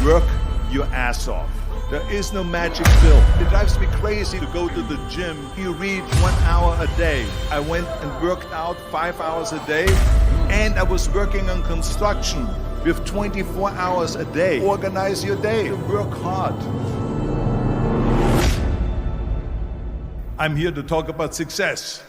Work your ass off. There is no magic pill. It drives me crazy to go to the gym. You read 1 hour a day. I went and worked out 5 hours a day, and I was working on construction with 24 hours a day. Organize your day. Work hard. I'm here to talk about success.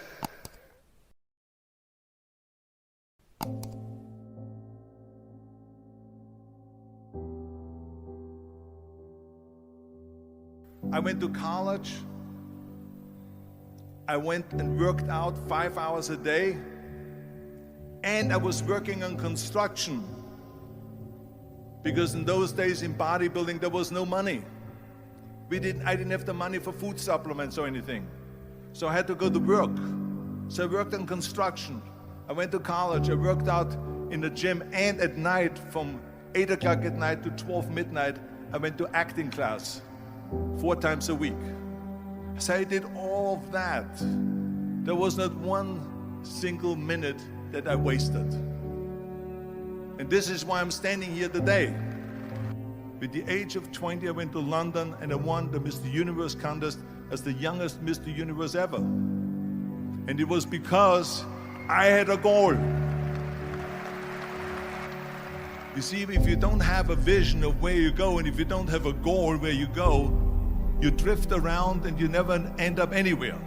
I went to college. I went and worked out 5 hours a day, and I was working on construction. Because in those days in bodybuilding there was no money. I didn't have the money for food supplements or anything. So I had to go to work. So I worked on construction. I went to college. I worked out in the gym, and at night from 8 o'clock at night to 12 midnight, I went to acting class 4 times a week. So I did all of that. There was not one single minute that I wasted. And this is why I'm standing here today. With the age of 20, I went to London and I won the Mr. Universe contest as the youngest Mr. Universe ever. And it was because I had a goal. You see, if you don't have a vision of where you go, and if you don't have a goal where you go, you drift around and you never end up anywhere.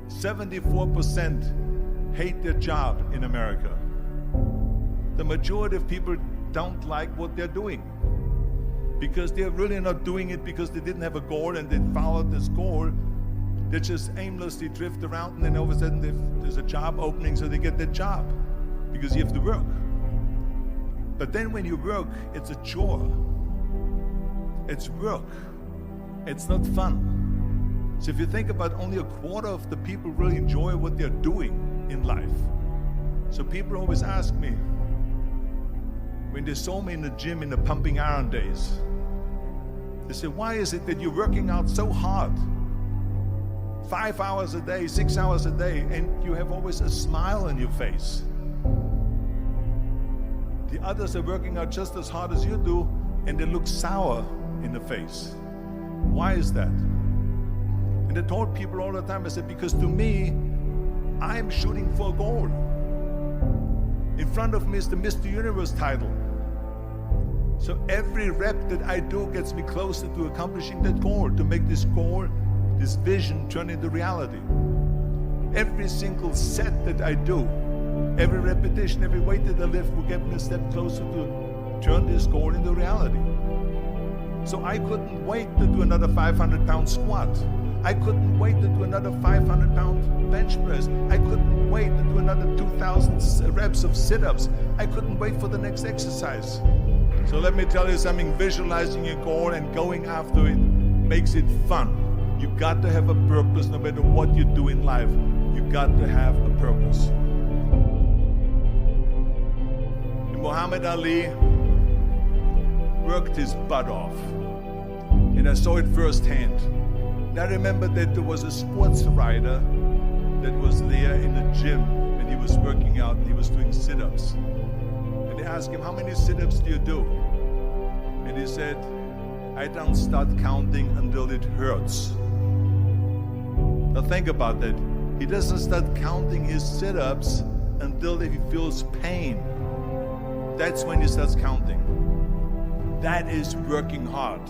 74% hate their job in America. The majority of people don't like what they're doing because they're really not doing it because they didn't have a goal and they followed this goal. They just aimlessly drift around, and then all of a sudden there's a job opening, so they get that job because you have to work. But then when you work, it's a chore. It's work. It's not fun. So if you think about, only a quarter of the people really enjoy what they're doing in life. So people always ask me, when they saw me in the gym in the pumping iron days, they say, why is it that you're working out so hard? 5 hours a day, 6 hours a day, and you have always a smile on your face. The others are working out just as hard as you do, and they look sour in the face. Why is that? And I told people all the time, I said, because to me, I'm shooting for a goal. In front of me is the Mr. Universe title. So every rep that I do gets me closer to accomplishing that goal, to make this goal, this vision, turn into reality. Every single set that I do, every repetition, every weight that I lift will get me a step closer to turn this goal into reality. So I couldn't wait to do another 500-pound squat. I couldn't wait to do another 500-pound bench press. I couldn't wait to do another 2,000 reps of sit-ups. I couldn't wait for the next exercise. So let me tell you something, visualizing your goal and going after it makes it fun. You got to have a purpose no matter what you do in life. You got to have a purpose. And Muhammad Ali worked his butt off. And I saw it firsthand. And I remember that there was a sports writer that was there in the gym when he was working out and he was doing sit-ups. And they asked him, how many sit-ups do you do? And he said, I don't start counting until it hurts. Now think about that. He doesn't start counting his sit-ups until he feels pain. That's when he starts counting. That is working hard.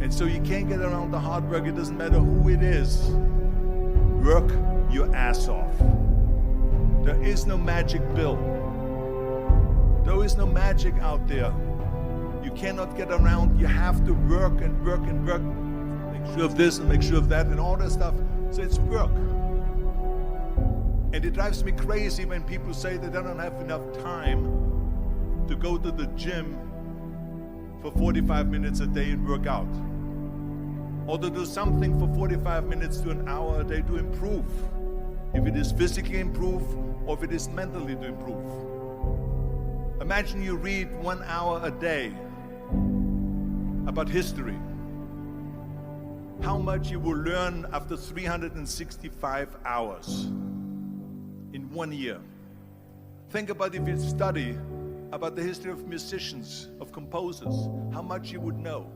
And so you can't get around the hard work. It doesn't matter who it is. Work your ass off. There is no magic pill. There is no magic out there. You cannot get around. You have to work and work and work. Make sure of this and make sure of that and all that stuff. So it's work. And it drives me crazy when people say that they don't have enough time to go to the gym for 45 minutes a day and work out. Or to do something for 45 minutes to an hour a day to improve. If it is physically improve or if it is mentally to improve. Imagine you read 1 hour a day about history. How much you will learn after 365 hours in 1 year. Think about if you study about the history of musicians, of composers, how much you would know.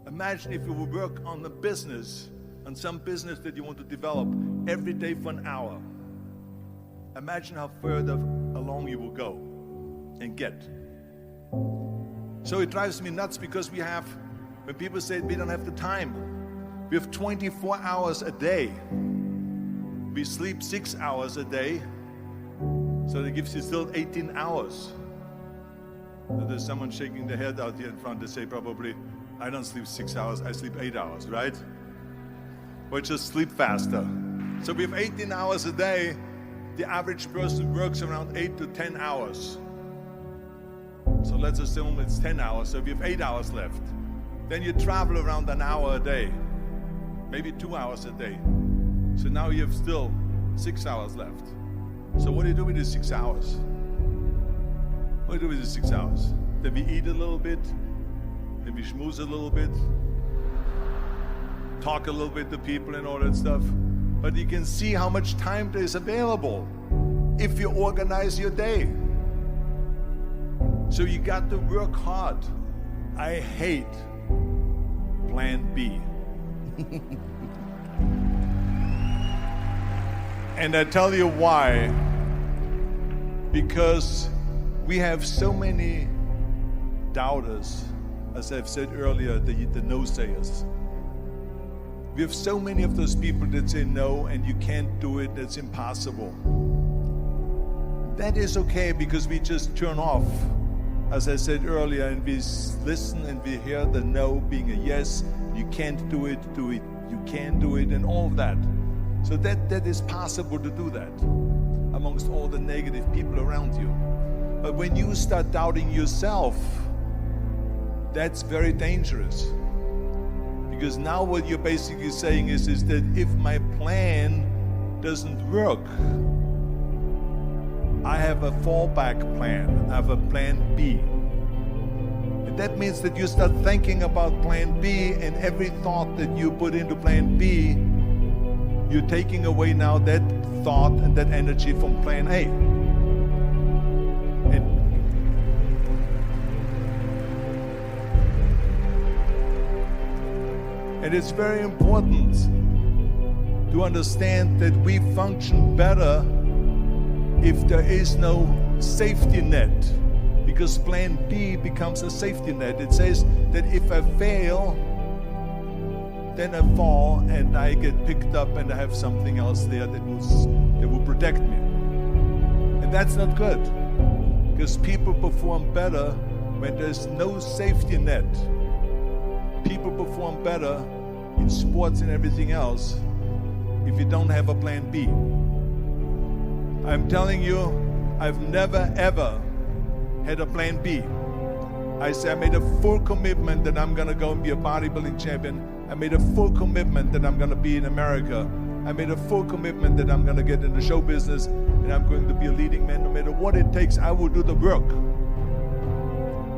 Imagine if you would work on a business, on some business that you want to develop every day for an hour. Imagine how further along you will go and get. So it drives me nuts because when people say we don't have the time, we have 24 hours a day. We sleep 6 hours a day, so that gives you still 18 hours. So there's someone shaking their head out here in front. They say probably, I don't sleep 6 hours, I sleep 8 hours, right? Or just sleep faster. So we have 18 hours a day. The average person works around 8 to 10 hours. So let's assume it's 10 hours, so we have 8 hours left. Then you travel around an hour a day, maybe 2 hours a day. So now you have still 6 hours left. So what do you do with these 6 hours? What do you do with these 6 hours? Then we eat a little bit, then we schmooze a little bit, talk a little bit to people and all that stuff. But you can see how much time there is available if you organize your day. So you got to work hard. I hate plan B. And I tell you why. Because we have so many doubters, as I've said earlier, the no-sayers. We have so many of those people that say no and you can't do it, that's impossible. That is okay because we just turn off, as I said earlier, and we listen and we hear the no being a yes. You can't do it, you can do it, and all of that. So that is possible to do that amongst all the negative people around you. But when you start doubting yourself, that's very dangerous. Because now what you're basically saying is that if my plan doesn't work, I have a fallback plan, I have a plan B. And that means that you start thinking about plan B, and every thought that you put into plan B, you're taking away now that thought and that energy from plan A. And it's very important to understand that we function better if there is no safety net, because plan B becomes a safety net. It says that if I fail, then I fall and I get picked up and I have something else there that will protect me. And that's not good, because people perform better when there's no safety net. People perform better in sports and everything else if you don't have a plan B. I'm telling you, I've never ever had a plan B. I made a full commitment that I'm gonna go and be a bodybuilding champion. I made a full commitment that I'm gonna be in America. I made a full commitment that I'm gonna get in the show business and I'm going to be a leading man. No matter what it takes, I will do the work.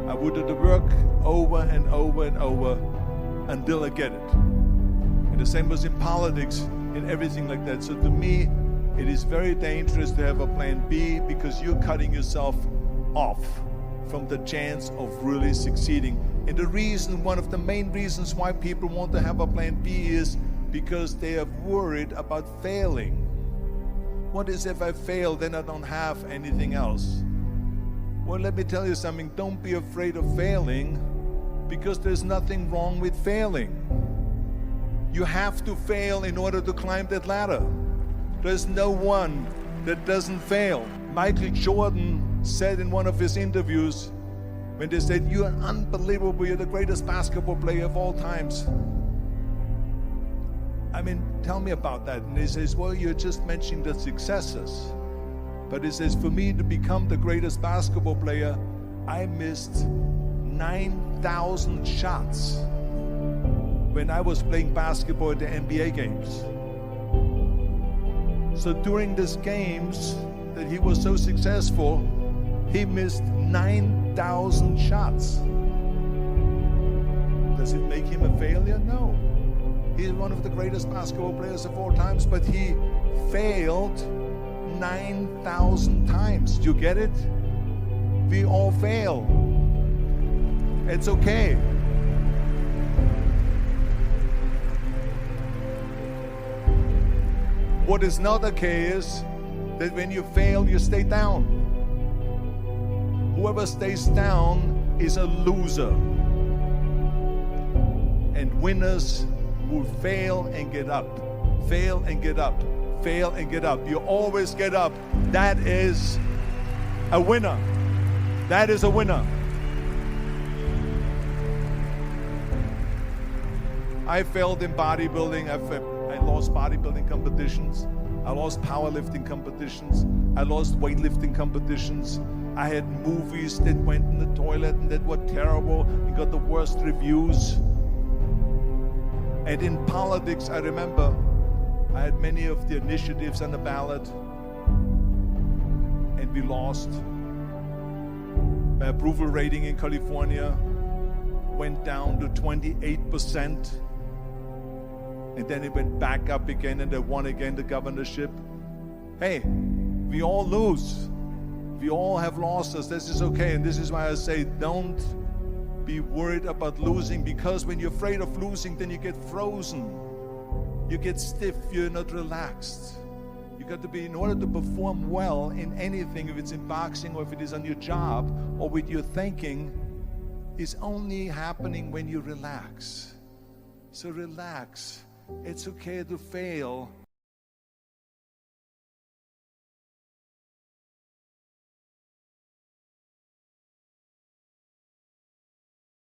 I will do the work over and over and over until I get it. And the same was in politics, in everything like that. So to me, it is very dangerous to have a plan B, because you're cutting yourself off from the chance of really succeeding. And the reason, one of the main reasons why people want to have a plan B is because they are worried about failing. What is if I fail, then I don't have anything else? Well, let me tell you something. Don't be afraid of failing, because there's nothing wrong with failing. You have to fail in order to climb that ladder. There's no one that doesn't fail. Michael Jordan said in one of his interviews, when they said, "You're unbelievable, you're the greatest basketball player of all times." I mean, tell me about that. And he says, well, you're just mentioning the successes. But he says, for me to become the greatest basketball player, I missed 9,000 shots when I was playing basketball at the NBA games. So during these games that he was so successful, he missed 9,000 shots. Does it make him a failure? No. He's one of the greatest basketball players of all times, but he failed 9,000 times. Do you get it? We all fail. It's okay. What is not okay is that when you fail, you stay down. Whoever stays down is a loser. And winners will fail and get up. Fail and get up. Fail and get up. You always get up. That is a winner. That is a winner. I failed in bodybuilding. I lost bodybuilding competitions. I lost powerlifting competitions. I lost weightlifting competitions. I had movies that went in the toilet and that were terrible and got the worst reviews. And in politics, I remember I had many of the initiatives on the ballot, and we lost. My approval rating in California went down to 28%, and then it went back up again, and I won again the governorship. Hey, we all lose. We all have losses. This is okay, and this is why I say don't be worried about losing, because when you're afraid of losing, then you get frozen. You get stiff, you're not relaxed. You got to be, in order to perform well in anything, if it's in boxing or if it is on your job or with your thinking, is only happening when you relax. So relax. It's okay to fail.